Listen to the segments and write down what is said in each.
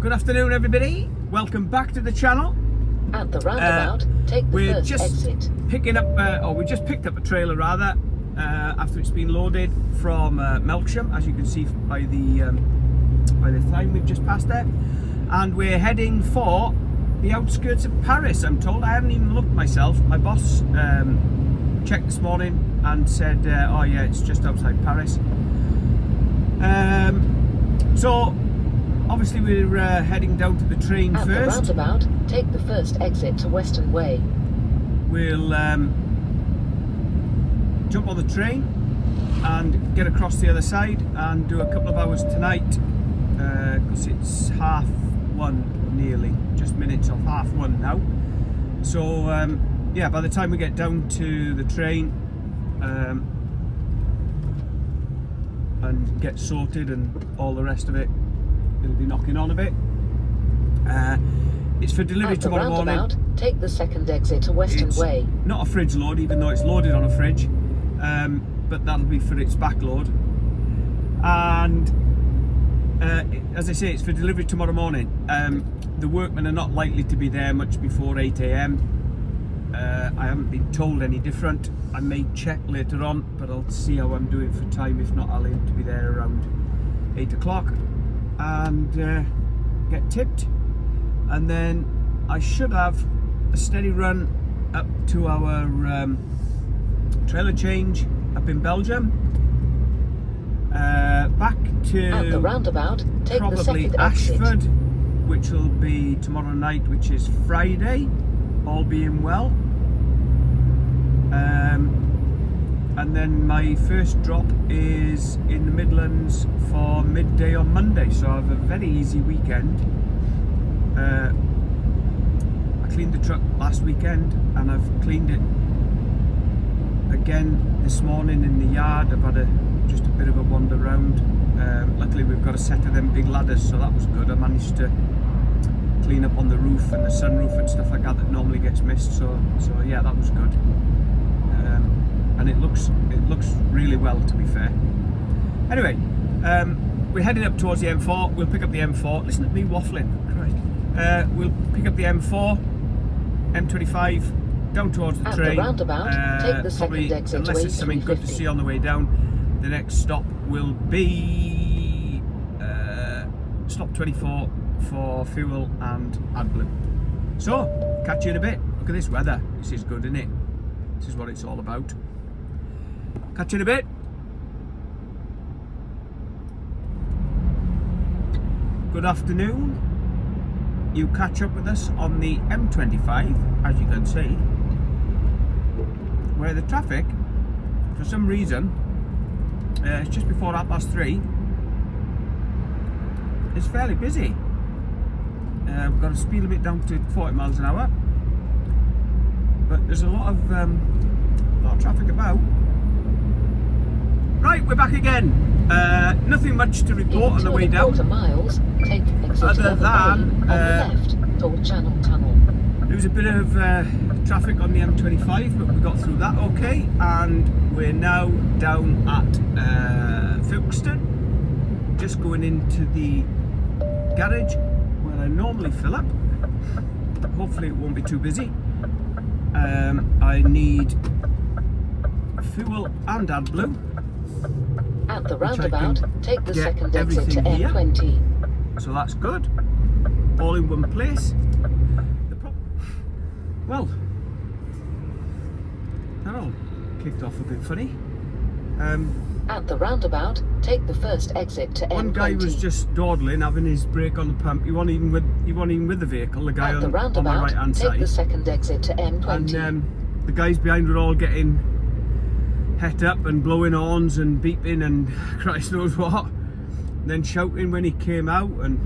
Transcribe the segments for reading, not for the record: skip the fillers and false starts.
Good afternoon, everybody. Welcome back to the channel. At the roundabout, take the first exit. We just picked up a trailer rather after it's been loaded from Belgium, as you can see by the time we've just passed there, and we're heading for the outskirts of Paris. I'm told. I haven't even looked myself. My boss checked this morning and said, "Oh yeah, it's just outside Paris." So obviously we're heading down to the train first. At the roundabout, take the first exit to Western Way. We'll jump on the train and get across the other side and do a couple of hours tonight because it's 1:30 nearly, just minutes of 1:30 now. So yeah, by the time we get down to the train and get sorted and all the rest of it, it'll be knocking on a bit. It's for delivery tomorrow morning. Take the second exit to Western Way. Not a fridge load, even though it's loaded on a fridge, but that'll be for its back load. And as I say, it's for delivery tomorrow morning. The workmen are not likely to be there much before 8 AM. I haven't been told any different. I may check later on, but I'll see how I'm doing for time. If not, I'll aim to be there around 8 o'clock and get tipped, and then I should have a steady run up to our trailer change up in Belgium, back to at the roundabout, take probably the second Ashford, exit. which will be tomorrow night, which is Friday, all being well. And then my first drop is in the Midlands for midday on Monday, so I have a very easy weekend. I cleaned the truck last weekend and I've cleaned it again this morning in the yard. I've had just a bit of a wander around. Luckily we've got a set of them big ladders, so that was good. I managed to clean up on the roof and the sunroof and stuff like that normally gets missed, so yeah, that was good. And it looks really well, to be fair. Anyway, we're heading up towards the M4. We'll pick up the M4. Listen to me waffling. Christ. We'll pick up the M4, M25, down towards the train. At the roundabout, take the second exit unless there's something good to see on the way down, the next stop will be stop 24 for fuel and AdBlue. So, catch you in a bit. Look at this weather. This is good, isn't it? This is what it's all about. Catch you in a bit. Good afternoon. You catch up with us on the M25, as you can see, where the traffic, for some reason, it's just before 3:30, it's fairly busy. We've got a speed limit down to 40 miles an hour, but there's a lot of traffic about. Right, we're back again. Nothing much to report on the way down. Miles, take exit other than on the left toward Channel Tunnel. There was a bit of traffic on the M25, but we got through that okay, and we're now down at Folkestone, just going into the garage where I normally fill up. Hopefully it won't be too busy. I need fuel and AdBlue. At the roundabout, take the second exit to M20. So that's good. All in one place. Well, that all kicked off a bit funny. At the roundabout, take the first exit to M20. One guy was just dawdling, having his brake on the pump. He wasn't even with the vehicle. The guy on my right hand side. Take the second exit to M20. And the guys behind were all getting het up and blowing horns and beeping and Christ knows what, and then shouting when he came out. And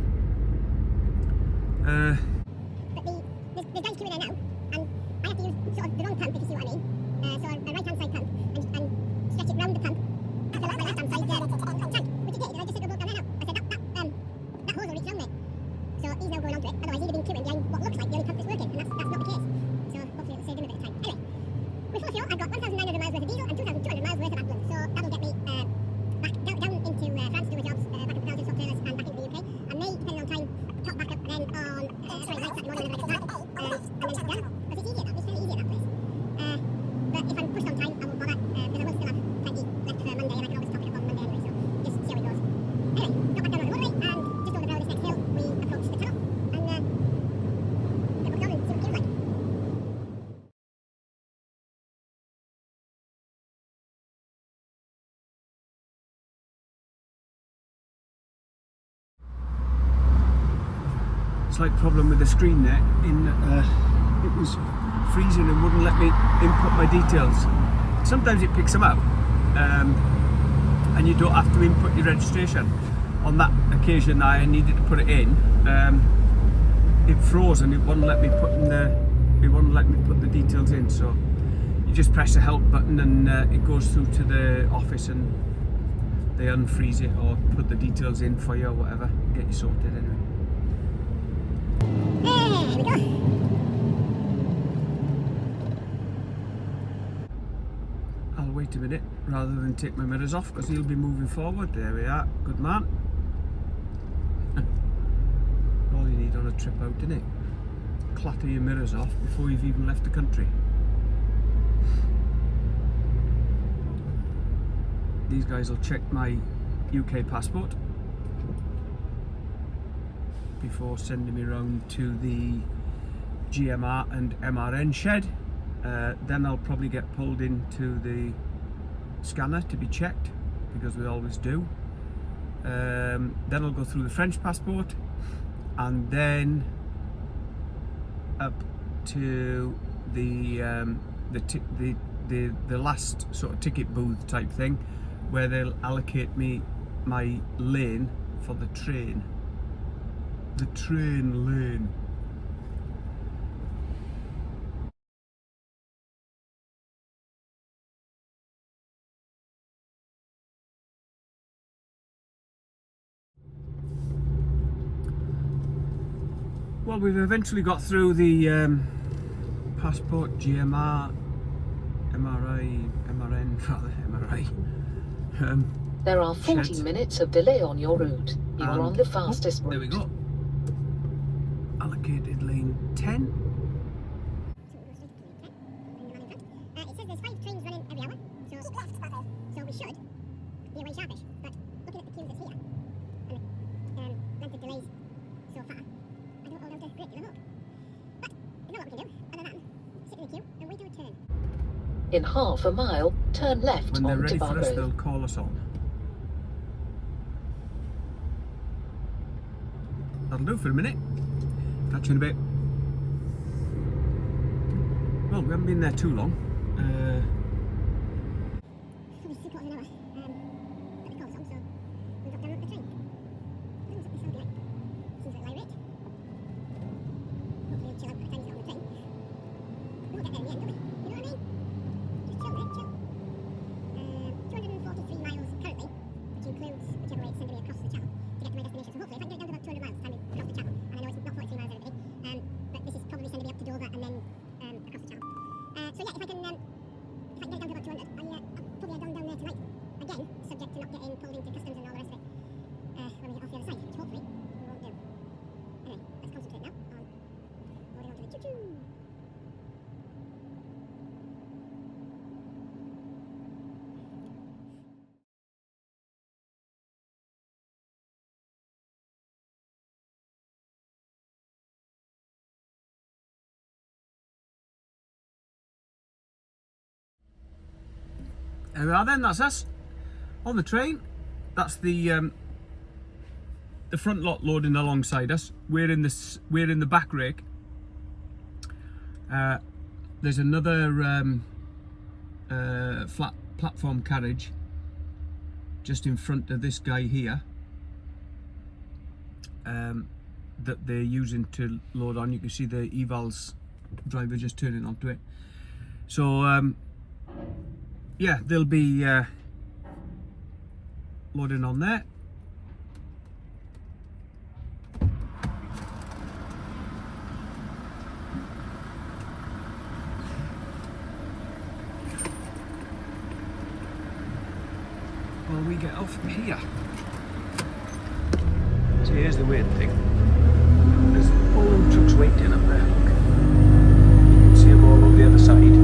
but there's guys queuing there now, and I have to use sort of the wrong pump, if you see what I mean. So a right hand side pump and stretch it round the pump. That's my left hand side tank, which he did, and I just said to the bloke down there now. I said that hose will reach round there. So he's now going onto it, otherwise he'd have been queuing behind what looks like the only pump that's working, and that's not the case. So hopefully it'll save him a bit of time. Anyway, with full fuel I've got 1,900 miles worth of diesel and 2,200 miles worth of AdBlue, so that'll get me back down into France to do my jobs, back into Belgium, top trailers, and back into the UK. I may, depending on time, top back slight problem with the screen there. It was freezing and wouldn't let me input my details. Sometimes it picks them up, and you don't have to input your registration. On that occasion that I needed to put it in, it froze and it wouldn't let me put the details in. So you just press the help button and it goes through to the office and they unfreeze it or put the details in for you or whatever, get you sorted anyway. There we go. I'll wait a minute rather than take my mirrors off because he'll be moving forward. There we are, good man. All you need on a trip out, isn't it? Clatter your mirrors off before you've even left the country. These guys will check my UK passport before sending me around to the GMR and MRN shed. Then I'll probably get pulled into the scanner to be checked, because we always do. Then I'll go through the French passport, and then up to the last sort of ticket booth type thing, where they'll allocate me my lane for the train. The train lane. Well, we've eventually got through the passport, GMR, MRI. There are 40 shed. minutes of delay on your route. You are on the fastest route. There we go. Allocated lane 10. It says there's 5 trains running every hour, so we should be away sharpish. But looking at the queues that's here, and the length of delays so far, I don't hold out a great deal of hope. But there's not what we can do other than sit in the queue and wait our turn. In half a mile, turn left When they're onto ready for us, Barrow. they'll call us on. That'll do for a minute. Catch you in a bit. Well, we haven't been there too long. Probably 3/4 of an hour. But the call's on, so we've got down the train. Doesn't sound like. Seems like light rate. Hopefully we'll chill out by the time we get on the train. We'll get there in the end, don't we? You know what I mean? Just chill, mate, chill. 243 miles currently, which includes whichever way it's sending me across the channel to get to my destination. So hopefully if I can get it down to about 200 miles time across the channel, and I know it's not 43 miles every day, but this is probably sending me up to Dover and then across the channel. So yeah, if I can get it down to about 200, I'll probably head down there tonight. Again, subject to not getting pulled into customs and all the rest of it when we get off the other side, which hopefully we won't do. Anyway, let's concentrate now on loading onto the choo-choo. There we are then, that's us. On the train. That's the front lot loading alongside us. We're in the back rake. There's another flat platform carriage just in front of this guy here that they're using to load on. You can see the evals driver just turning onto it. So yeah, they'll be loading on there. Well, we get off here. So here's the weird thing. There's all them trucks waiting up there. Look. You can see them all on the other side.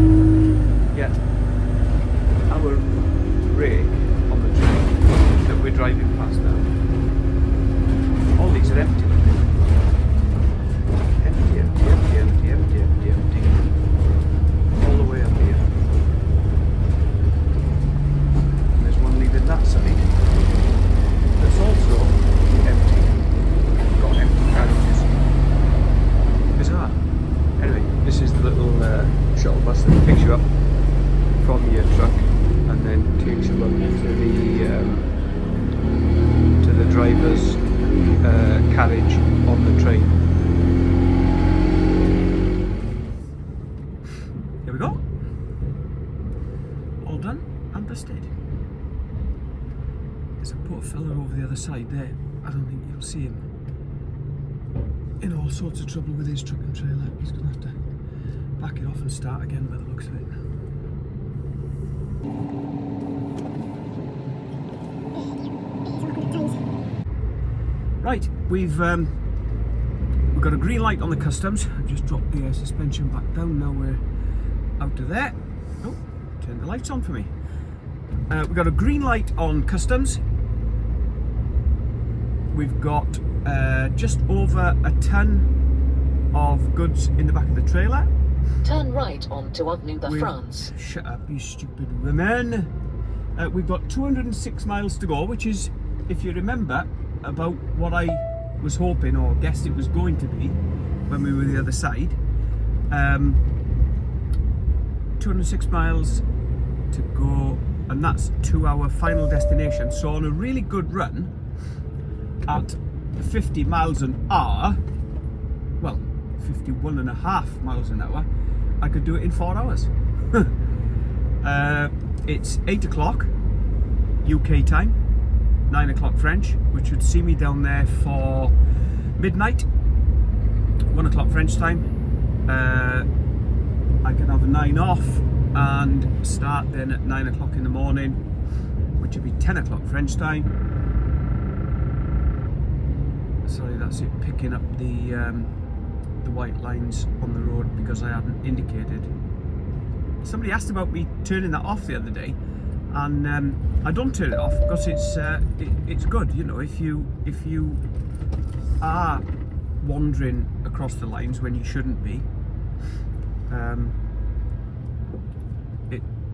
Yeah. Our rake on the train that we're driving past now, all these are empty. Empty. All the way up here. And there's one leaving that side that's also empty. Got empty carriages. train. Here we go. All done and dusted. There's a poor fella over the other side there. I don't think you'll see him. In all sorts of trouble with his truck and trailer. He's going to have to back it off and start again by the looks of it. Right, we've got a green light on the customs. I've just dropped the suspension back down. Now we're out of there. Oh, turn the lights on for me. We've got a green light on customs. We've got just over a ton of goods in the back of the trailer. Turn right onto Avenue de France. Shut up, you stupid women. We've got 206 miles to go, which is, if you remember, about what I was hoping or guessed it was going to be when we were the other side. 206 miles to go, and that's to our final destination. So on a really good run at 50 miles an hour, well, 51.5 miles an hour, I could do it in 4 hours. It's 8 o'clock UK time, 9 o'clock French, which would see me down there for midnight, 1 o'clock French time. I can have a 9 off and start then at 9 o'clock in the morning, which would be 10 o'clock French time. Sorry, that's it, picking up the white lines on the road because I hadn't indicated. Somebody asked about me turning that off the other day, and I don't turn it off because it's good, you know. If you are wandering across the lines when you shouldn't be,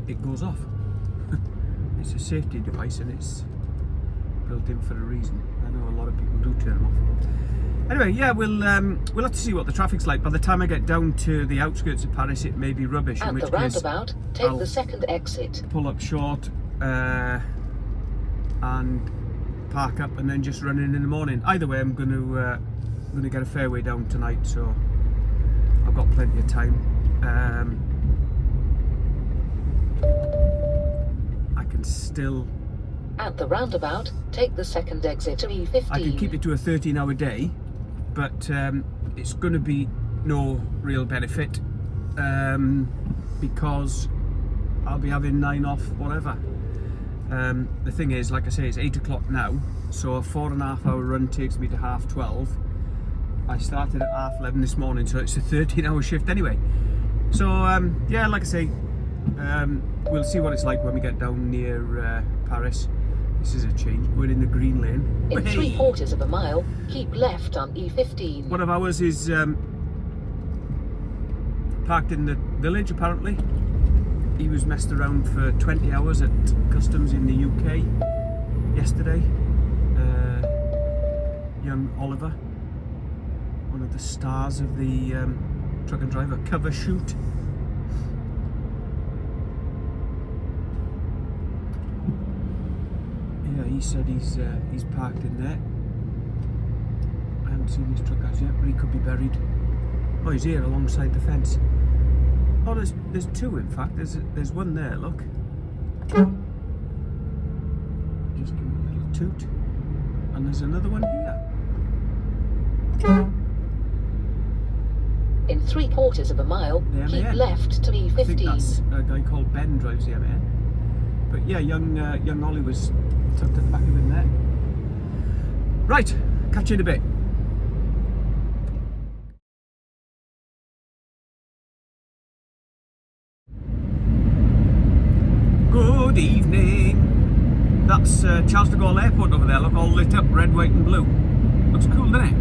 it goes off. It's a safety device and it's built in for a reason. I know a lot of people do turn them off. Anyway, yeah, we'll have to see what the traffic's like. By the time I get down to the outskirts of Paris, it may be rubbish. At the roundabout, take the second exit. Pull up short and park up, and then just run in the morning. Either way, I'm going to get a fair way down tonight, so I've got plenty of time. I can still. At the roundabout, take the second exit to E15. I can keep it to a 13-hour day, but it's going to be no real benefit because I'll be having 9 off, whatever. The thing is, like I say, it's 8 o'clock now, so a 4.5 hour run takes me to 12:30. I started at 11:30 this morning, so it's a 13-hour shift anyway. So yeah, like I say, we'll see what it's like when we get down near Paris. This is a change, going in the green lane. In 3/4 of a mile, keep left on E15. One of ours is parked in the village, apparently. He was messed around for 20 hours at customs in the UK yesterday. Young Oliver, one of the stars of the Truck and Driver cover shoot. Yeah, he said he's parked in there. I haven't seen his truck as yet, but he could be buried. Oh, he's here alongside the fence. Oh, there's two in fact. There's one there, look. Just give him a little toot. And there's another one here. In 3/4 of a mile, keep left to E15. I think that's a guy called Ben drives the MN. But yeah, young Ollie was tucked at the back of him there. Right, catch you in a bit. Good evening. That's Charles de Gaulle Airport over there. Look, all lit up, red, white and blue. Looks cool, doesn't it?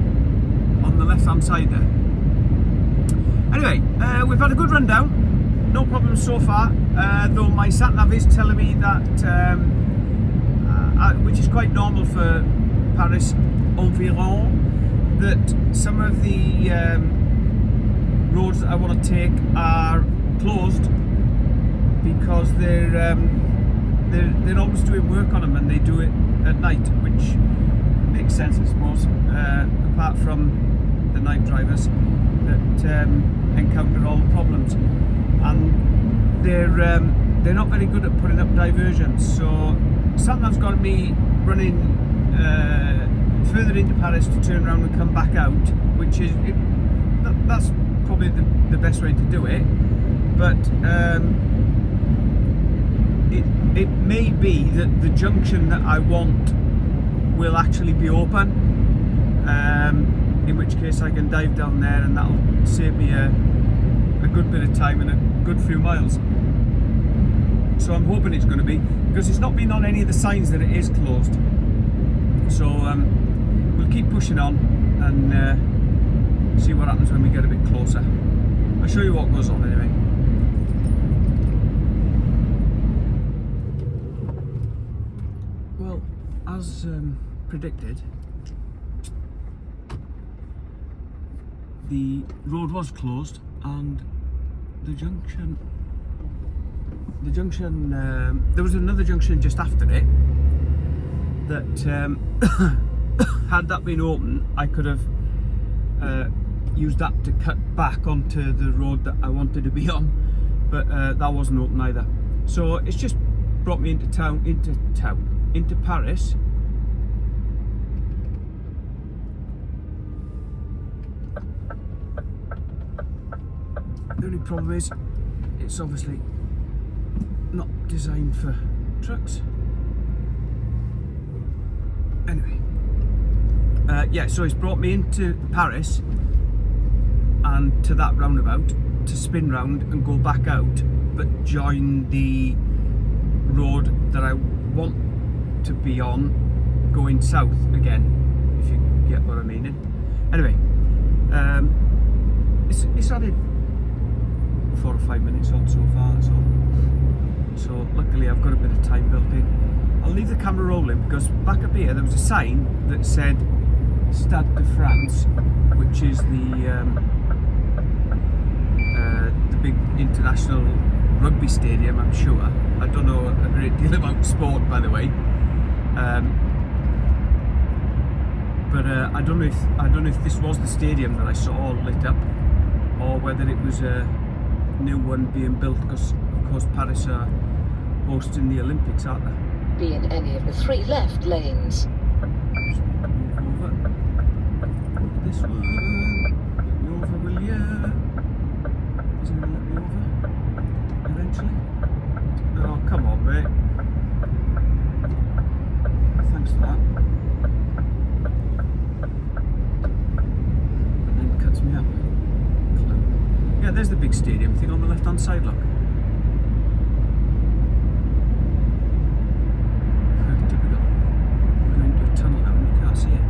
On the left-hand side there. Anyway, we've had a good run down. No problems so far, though my sat-nav is telling me that, which is quite normal for Paris environ, that some of the roads that I want to take are closed because they're always doing work on them and they do it at night, which makes sense, I suppose. Apart from night drivers that encounter all the problems, and they're not very good at putting up diversions. So sometimes got me running further into Paris to turn around and come back out, which is that's probably the best way to do it. But it may be that the junction that I want will actually be open, in which case I can dive down there, and that'll save me a good bit of time and a good few miles. So I'm hoping it's going to be, because it's not been on any of the signs that it is closed. So we'll keep pushing on and see what happens when we get a bit closer. I'll show you what goes on anyway. Well, as predicted, the road was closed, and the junction there was another junction just after it that had that been open, I could have used that to cut back onto the road that I wanted to be on, but that wasn't open either. So it's just brought me into Paris. The only problem is it's obviously not designed for trucks. Anyway, yeah, so it's brought me into Paris and to that roundabout to spin round and go back out, but join the road that I want to be on going south again, if you get what I'm meaning. Anyway, it's added 4 or 5 minutes on so far, so luckily I've got a bit of time built in. I'll leave the camera rolling because back up here there was a sign that said Stade de France, which is the big international rugby stadium, I'm sure. I don't know a great deal about sport, by the way, but I don't know if this was the stadium that I saw lit up, or whether it was a new one being built, because of course Paris are hosting the Olympics, aren't they? Be in any of the 3 left lanes. Move over. This one. Let me over, will ya? Is it going to let me over? Eventually? Oh, come on, mate. Thanks for that. And then cuts me up. Yeah, there's the big stadium thing on the left-hand side, look. Typical. We're going into a tunnel now and you can't see it.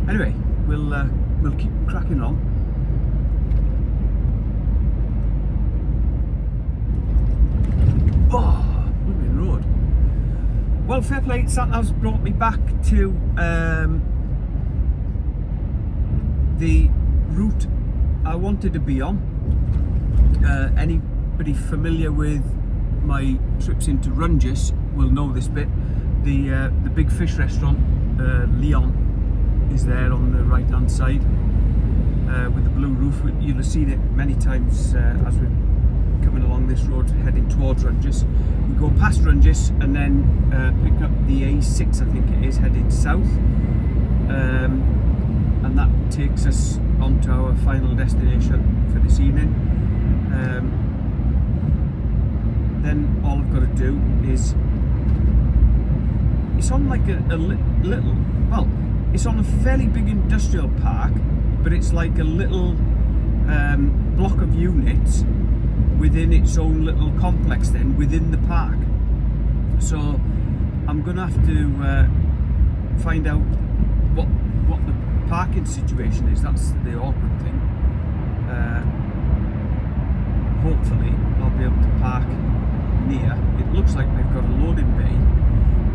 Anyway, we'll keep cracking on. Oh, blooming road. Well, fair play, Sat-Nav's brought me back to the route I wanted to be on. Anybody familiar with my trips into Rungis will know this bit. The big fish restaurant, Leon, is there on the right hand side with the blue roof. You'll have seen it many times as we're coming along this road heading towards Rungis. We go past Rungis and then pick up the A6, I think it is, heading south. And that takes us on to our final destination for this evening. Then all I've got to do is, it's on like a little, well, it's on a fairly big industrial park, but it's like a little block of units within its own little complex then within the park. So I'm gonna have to find out what the parking situation is. That's the awkward thing. Hopefully I'll be able to park near. It looks like they've got a loading bay,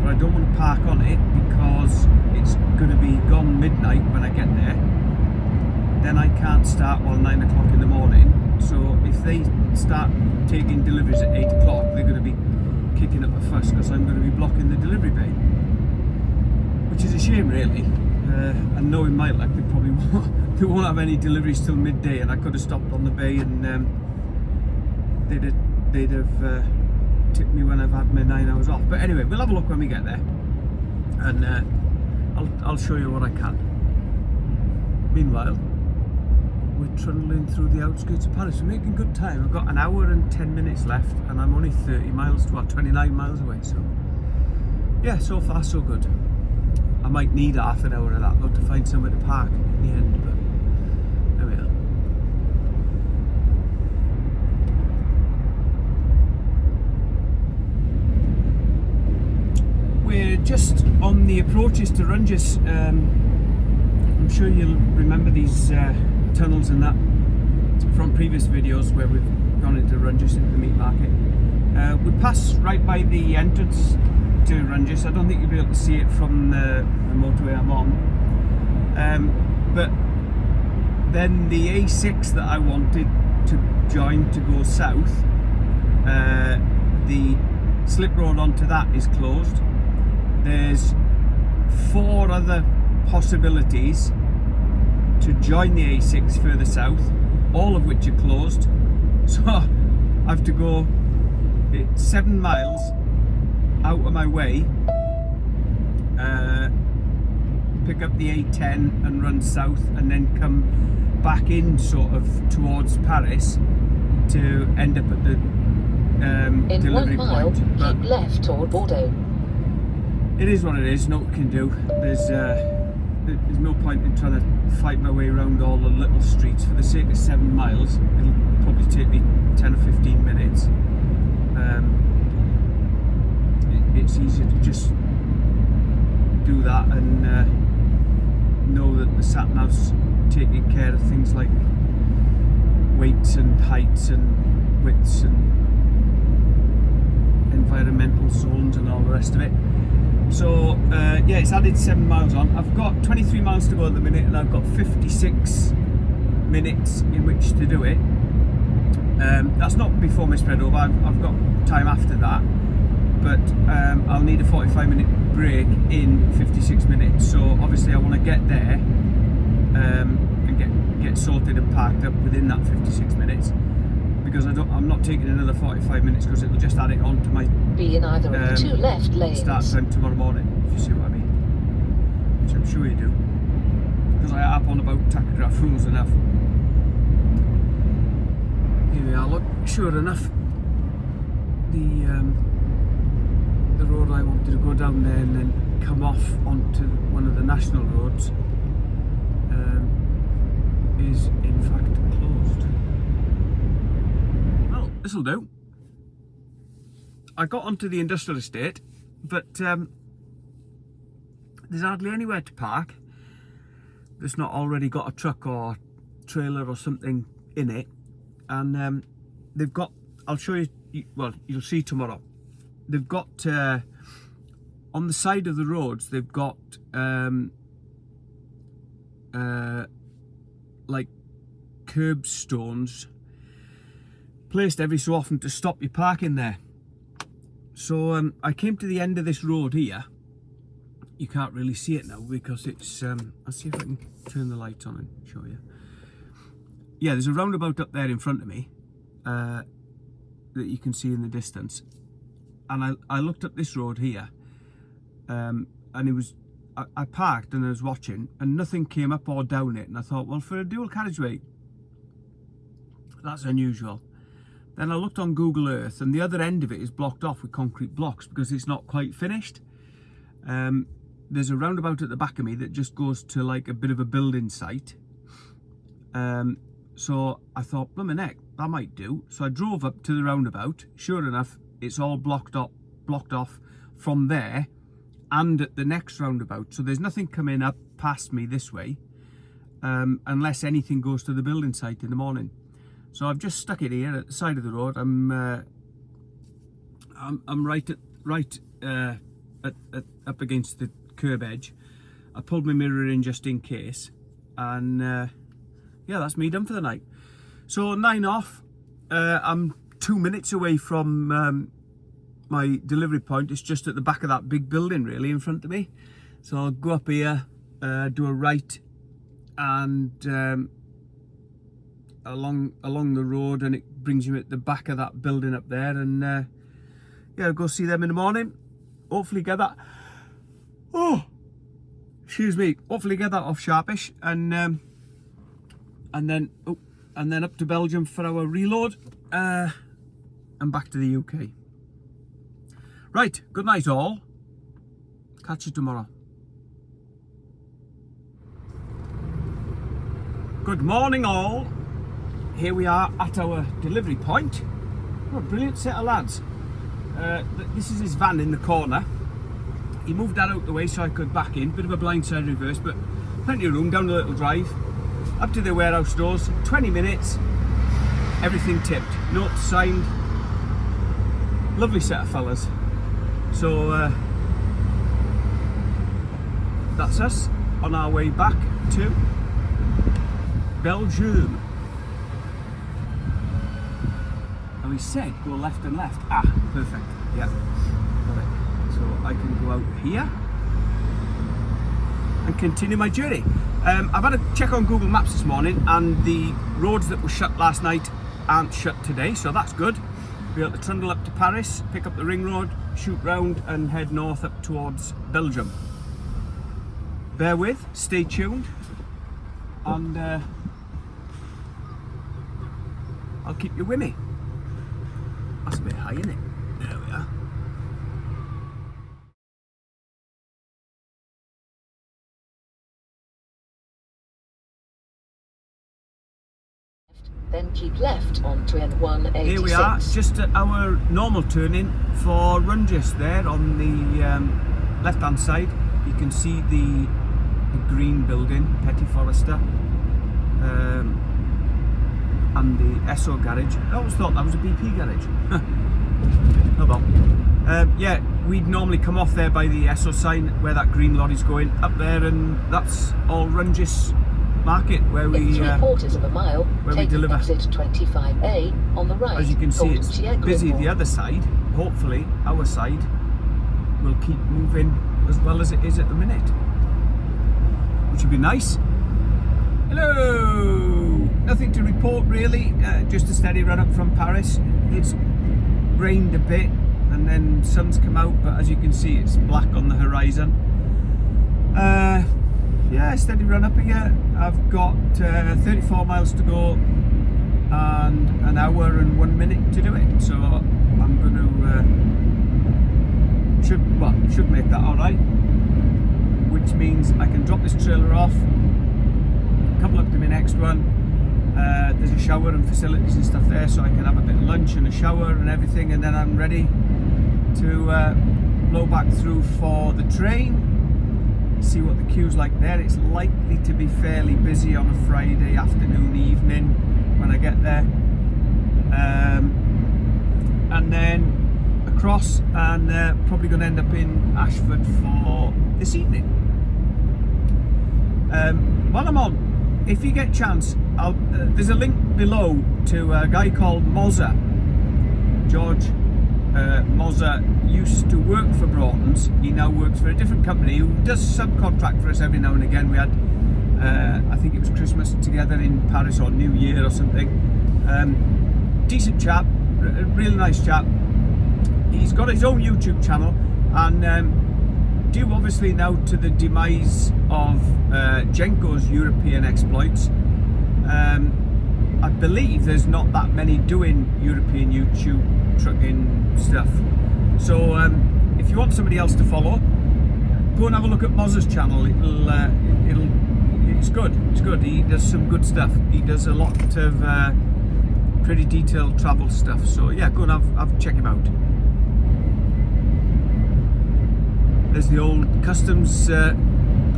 but I don't want to park on it because it's going to be gone midnight when I get there. Then I can't start while 9 o'clock in the morning. So if they start taking deliveries at 8 o'clock, they're going to be kicking up a fuss because I'm going to be blocking the delivery bay, which is a shame really. And knowing my luck, they probably won't have any deliveries till midday, and I could have stopped on the bay and they'd have tipped me when I've had my 9 hours off. But anyway, we'll have a look when we get there, and I'll show you what I can. Meanwhile, we're trundling through the outskirts of Paris. We're making good time. I've got an hour and 10 minutes left, and I'm only 30 miles, well, 29 miles away. So yeah, so far so good. I might need half an hour of that though to find somewhere to park in the end, but there we are. We're just on the approaches to Runges. I'm sure you'll remember these tunnels and that from previous videos where we've gone into Runges, into the meat market. We pass right by the entrance to Runges. I don't think you'll be able to see it from the motorway I'm on. But then the A6 that I wanted to join to go south, the slip road onto that is closed. There's 4 other possibilities to join the A6 further south, all of which are closed. So I have to go 7 miles out of my way, pick up the A10 and run south, and then come back in sort of towards Paris to end up at the in delivery 1 mile, point. But keep left toward Bordeaux. it is what it is, no one can do. There's no point in trying to fight my way around all the little streets. For the sake of 7 miles, it'll probably take me 10 or 15 minutes. It's easier to just do that and know that the sat nav's taking care of things like weights and heights and widths and environmental zones and all the rest of it. So yeah, it's added 7 miles on. I've got 23 miles to go at the minute, and I've got 56 minutes in which to do it. That's not before my spread over. I've got time after that, but I'll need a 45-minute break in 56 minutes. So obviously I want to get there and get sorted and parked up within that 56 minutes, because I'm not taking another 45 minutes, because it'll just add it on to my Be in either of the 2 left lanes. start time tomorrow morning, if you see what I mean, which I'm sure you do, because I harp on about tachograph rules enough. Here we are, look, sure enough, the road I wanted to go down there and then come off onto one of the national roads is in fact closed. Well, this'll do. I got onto the industrial estate, but there's hardly anywhere to park that's not already got a truck or trailer or something in it. And they've got, I'll show you, well, you'll see tomorrow, they've got on the side of the roads, they've got like curbstones placed every so often to stop you parking there. So I came to the end of this road here. You can't really see it now because it's I'll see if I can turn the lights on and show you. Yeah, there's a roundabout up there in front of me that you can see in the distance, and I looked up this road here, and it was, I parked and I was watching, and nothing came up or down it, and I thought, well, for a dual carriageway, that's unusual. Then I looked on Google Earth, and the other end of it is blocked off with concrete blocks because it's not quite finished. There's a roundabout at the back of me that just goes to like a bit of a building site. So I thought, blimmin' heck, that might do. So I drove up to the roundabout. Sure enough, it's all blocked off from there and at the next roundabout. So there's nothing coming up past me this way, unless anything goes to the building site in the morning. So I've just stuck it here at the side of the road. I'm right up against the curb edge. I pulled my mirror in just in case, and yeah, that's me done for the night. So 9 off. I'm 2 minutes away from my delivery point. It's just at the back of that big building, really, in front of me. So I'll go up here, do a right, and along the road, and it brings you at the back of that building up there, and yeah, I'll go see them in the morning. Hopefully get that. Oh, excuse me. Hopefully get that off sharpish, and then up to Belgium for our reload, and back to the UK. Right. Good night, all. Catch you tomorrow. Good morning, all. Here we are at our delivery point. What a brilliant set of lads. This is his van in the corner. He moved that out the way so I could back in. Bit of a blindside reverse, but plenty of room down the little drive. Up to the warehouse doors. 20 minutes. Everything tipped. Notes signed. Lovely set of fellas. So that's us on our way back to Belgium. And we said go left and left. Ah, perfect. Yeah, got it. So I can go out here and continue my journey. I've had a check on Google Maps this morning, and the roads that were shut last night aren't shut today, so that's good. We'll be able to trundle up to Paris, pick up the ring road, shoot round and head north up towards Belgium. Bear with, stay tuned, and I'll keep you with me. That's a bit high, isn't it? There we are. Then keep left onto N186. Here we are, just at our normal turning for Rungis there on the left hand side. You can see the green building, Petit Forester, and the Esso garage. I always thought that was a BP garage. Oh well. Yeah, we'd normally come off there by the Esso sign where that green lorry's going up there, and that's all Rungis Market where we in 3/4 of a mile, where we take deliver. exit 25A on the right. As you can see, it's busy the other. other side. Hopefully our side will keep moving as well as it is at the minute, which would be nice. Hello! Nothing to report really, just a steady run up from Paris. It's rained a bit and then sun's come out, but as you can see it's black on the horizon. Yeah, steady run up here. I've got 34 miles to go and an hour and 1 minute to do it, so I'm going to should make that alright, which means I can drop this trailer off, couple up to my next one. There's a shower and facilities and stuff there, so I can have a bit of lunch and a shower and everything, and then I'm ready to blow back through for the train. See what the queue's like there. It's likely to be fairly busy on a Friday afternoon, evening when I get there, and then across, and probably going to end up in Ashford for this evening. While I'm on, if you get a chance, there's a link below to a guy called Mozza. George Mozza used to work for Broughton's. He now works for a different company who does subcontract for us every now and again. We had, I think it was Christmas together in Paris or New Year or something. Decent chap, really nice chap. He's got his own YouTube channel, and due obviously now to the demise of Jenko's European exploits, I believe there's not that many doing European YouTube trucking stuff. So if you want somebody else to follow, go and have a look at Mozza's channel. It's good. It's good. He does some good stuff. He does a lot of pretty detailed travel stuff. So yeah, go and check him out. There's the old customs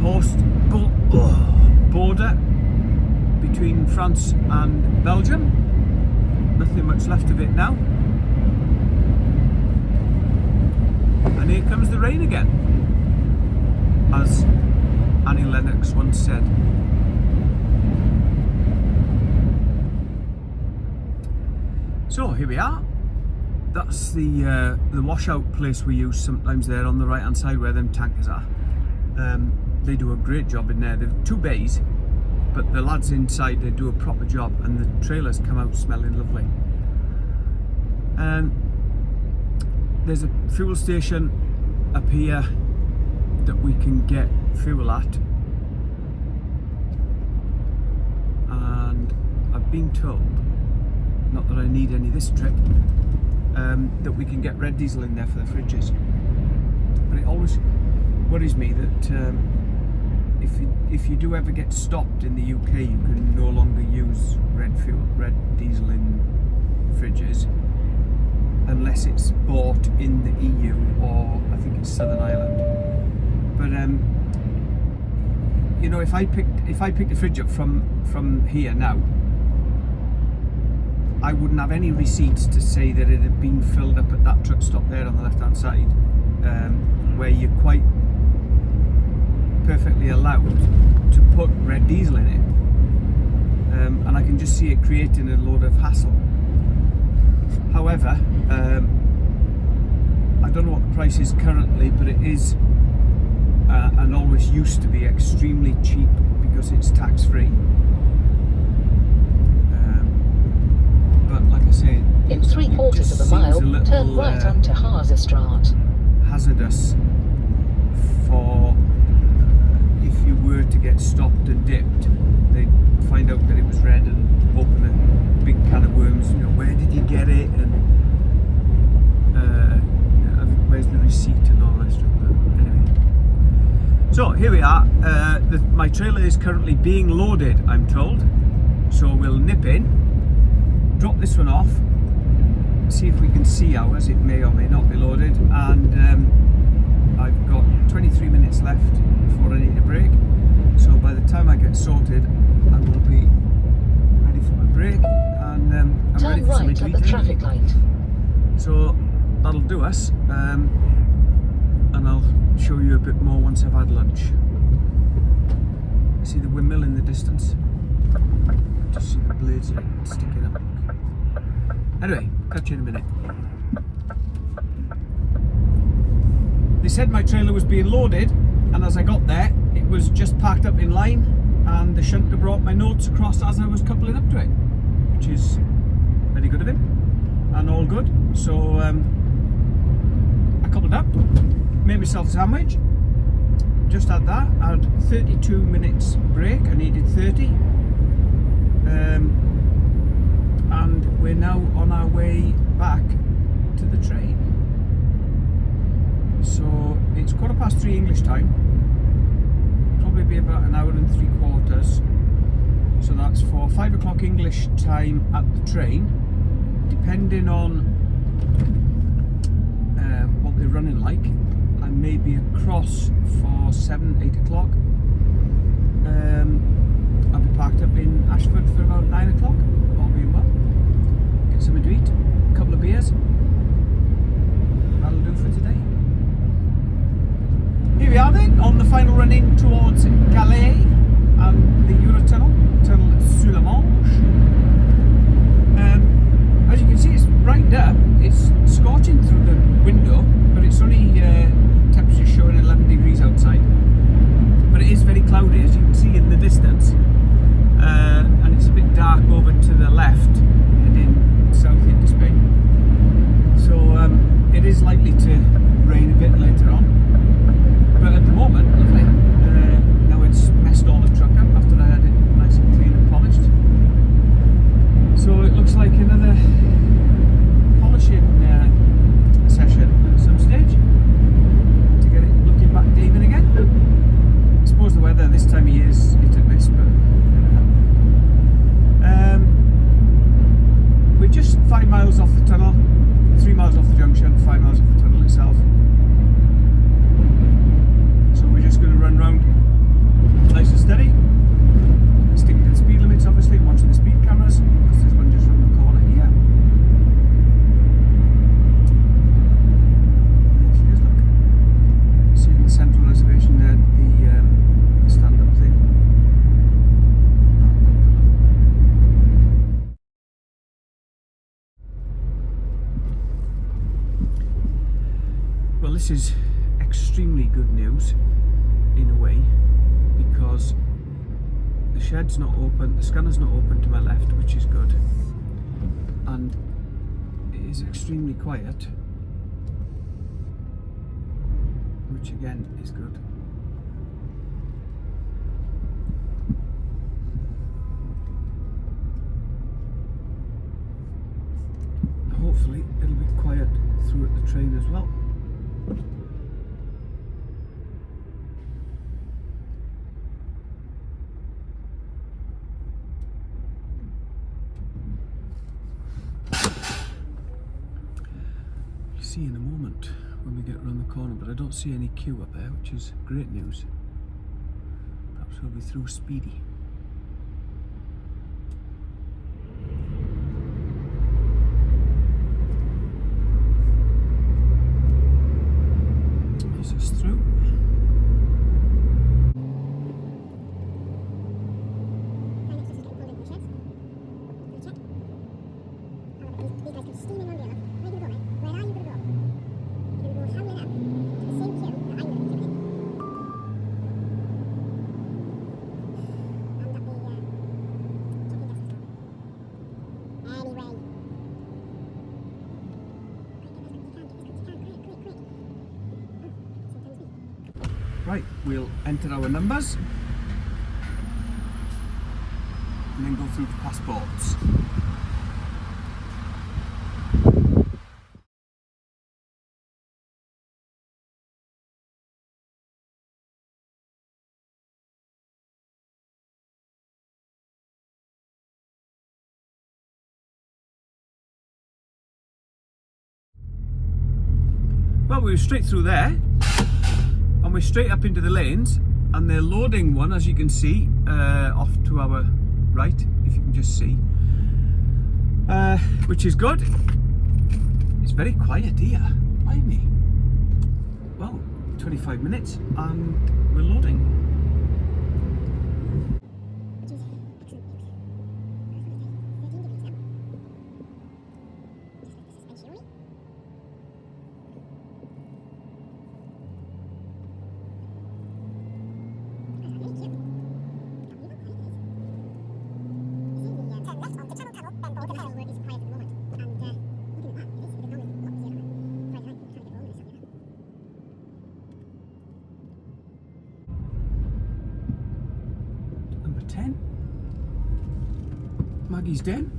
post border between France and Belgium. Nothing much left of it now. And here comes the rain again, as Annie Lennox once said. So here we are. That's the washout place we use sometimes there on the right hand side where them tankers are. They do a great job in there. They've 2 bays, but the lads inside, they do a proper job, and the trailers come out smelling lovely. There's a fuel station up here that we can get fuel at, and I've been told, not that I need any this trip, that we can get red diesel in there for the fridges. But it always worries me that if you do ever get stopped in the UK, you can no longer use red diesel in fridges unless it's bought in the EU, or I think it's Southern Ireland. But you know, if I picked a fridge up from here now, I wouldn't have any receipts to say that it had been filled up at that truck stop there on the left hand side, where you're quite perfectly allowed to put red diesel in it, and I can just see it creating a load of hassle. However, I don't know what the price is currently, but it is and always used to be extremely cheap because it's tax free. But like I say, in 3/4 of a mile, turn right onto Hazestraat. Hazardous for if you were to get stopped and dipped, they'd find out that it was red and open a big can of worms. You know, where did you get it, and where's the receipt and all the rest of it. But anyway, so here we are. My trailer is currently being loaded, I'm told. So we'll nip in, drop this one off, see if we can see ours. It may or may not be loaded, and I've got 23 minutes left before I need a break. So by the time I get sorted, I will be ready for my break, and I'm turn ready for right some at the traffic light. So that'll do us, and I'll show you a bit more once I've had lunch. See the windmill in the distance? Just see the blades of it sticking up. Anyway, catch you in a minute. They said my trailer was being loaded, and as I got there, it was just parked up in line, and the shunter brought my notes across as I was coupling up to it, which is very good of him, and all good. So I coupled up, made myself a sandwich, just had that. I had 32 minutes break, I needed 30, and we're now on our way back to the train. So it's 3:15 English time, probably be about an hour and 3/4, so that's for 5 o'clock English time at the train, depending on what they're running like. I may be across for 7, 8 o'clock. I'll be parked up in Ashford for about 9 o'clock, all being well. Get something to eat, a couple of beers. That'll do for today. Here we are then, on the final run in towards Calais and the Eurotunnel, tunnel sur la Manche. As you can see, it's brightened up. It's scorching through the window, but it's only temperature showing 11 degrees outside. But it is very cloudy, as you can see in the distance, and it's a bit dark over to the left, heading south into Spain. So it is likely to rain a bit later on. But at the moment, lovely. Now it's messed all the truck up after I had it nice and clean and polished. So it looks like another polishing session at some stage to get it looking back even again. I suppose the weather this time of year is hit and miss, but we're just 5 miles off the tunnel, 3 miles off the junction, 5 miles off the tunnel itself. So we're just going to run round nice and steady, sticking to the speed limits obviously, and watching the speed cameras, because there's one just around the corner here. There she is, look. See the central reservation there, the stand-up thing. Well, this is extremely good news. in a way, because the shed's not open, the scanner's not open to my left, which is good, and it is extremely quiet, which again is good. Hopefully it'll be quiet through at the train as well. You'll see in a moment when we get around the corner, but I don't see any queue up there, which is great news. Perhaps we'll be through speedy. Through. Right, we'll enter our numbers and then go through to passports. Well, we were straight through there. And we're straight up into the lanes, and they're loading one, as you can see, off to our right, if you can just see, which is good. It's very quiet here, mind me. Well, 25 minutes and we're loading. Number 10. Maggie's Den.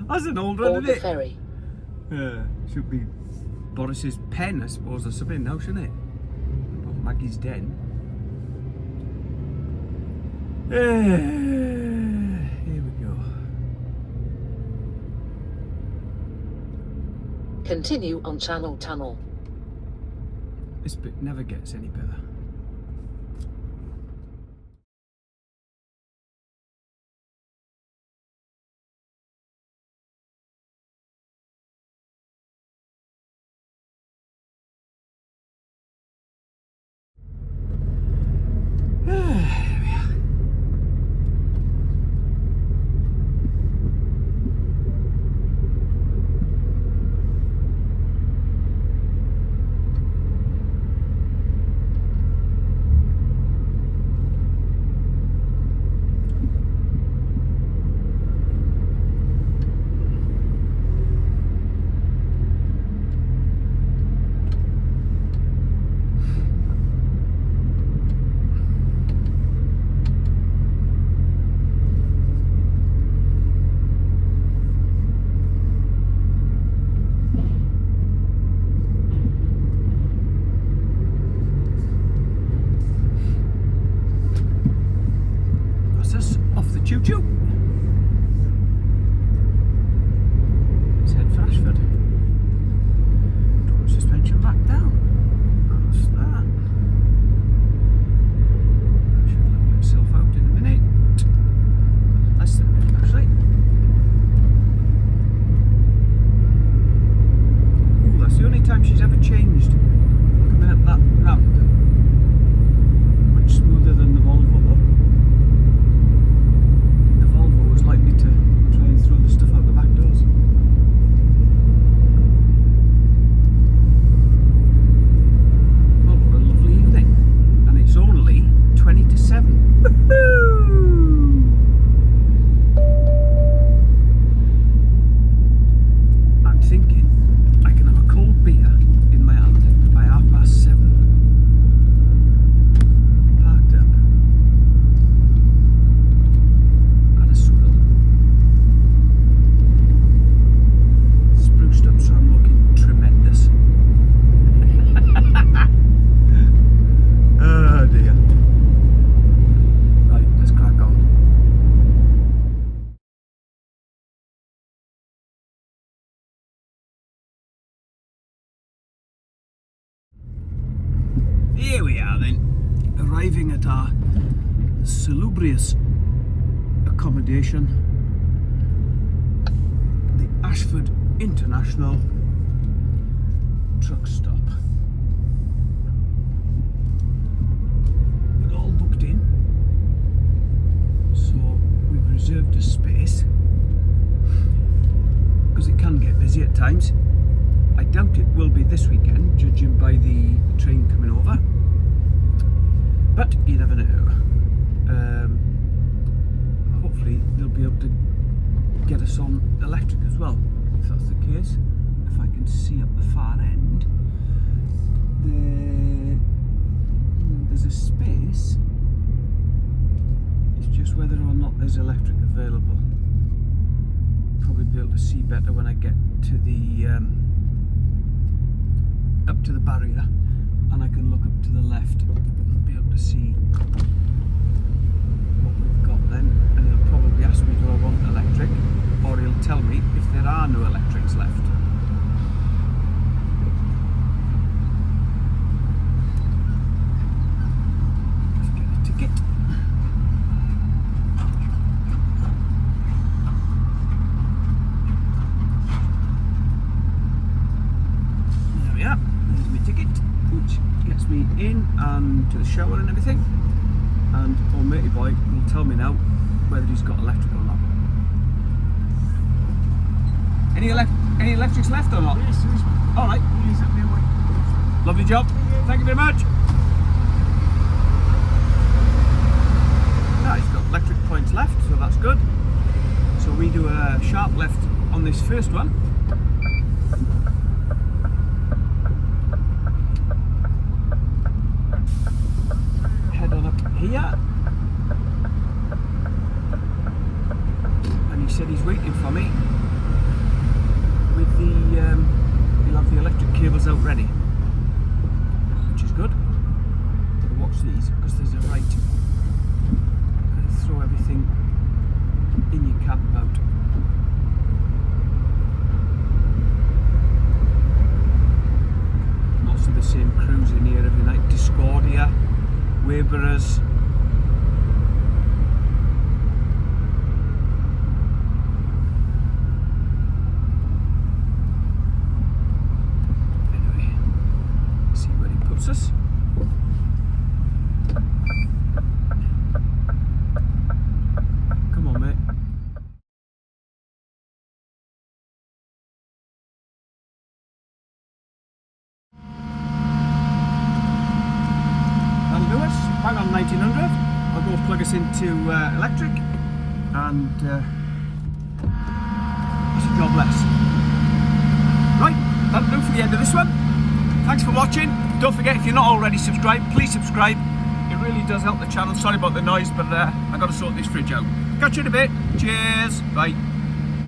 That's an old one, isn't it? Ferry. Should be Boris's pen, I suppose, or something now, shouldn't it? Maggie's Den. Here we go. Continue on Channel Tunnel. This bit never gets any better. arriving at our salubrious accommodation, the Ashford International Truck Stop. We're all booked in, so we've reserved a space because it can get busy at times. I doubt it will be this weekend, judging by the train coming over, but you never know. Hopefully they'll be able to get us on electric as well, if that's the case. If I can see up the far end, there's a space. It's just whether or not there's electric available. Probably be able to see better when I get to the up to the barrier, and I can look up to the left and be able to see what we've got then. And he'll probably ask me, do I want electric, or he'll tell me if there are no electrics left. Let's get a ticket. There we are. There's my ticket, which gets me in and to the shower and everything. And old matey boy will tell me now whether he's got electric or not. Any electrics left or not? Yes, there is one. All right. Yes, up there, wait. Lovely job. Thank you very much. Now he's got electric points left, so that's good. So we do a sharp left on this first one. Head on up here. And he said he's waiting for me with the, he'll have the electric cables out ready, which is good. Gotta watch these because there's a right. Gotta throw everything in your cab about. Lots of the same crews in here every night. Discordia, Wayborers. Anyway, see where he puts us. Come on, mate. That'll do us. Bang on 1900. I'll go plug us into electric, and that's a job less. Right, that'll do for the end of this one. Thanks for watching. Don't forget, if you're not already subscribed, please subscribe. It really does help the channel. Sorry about the noise, but I got to sort this fridge out. Catch you in a bit. Cheers. Bye.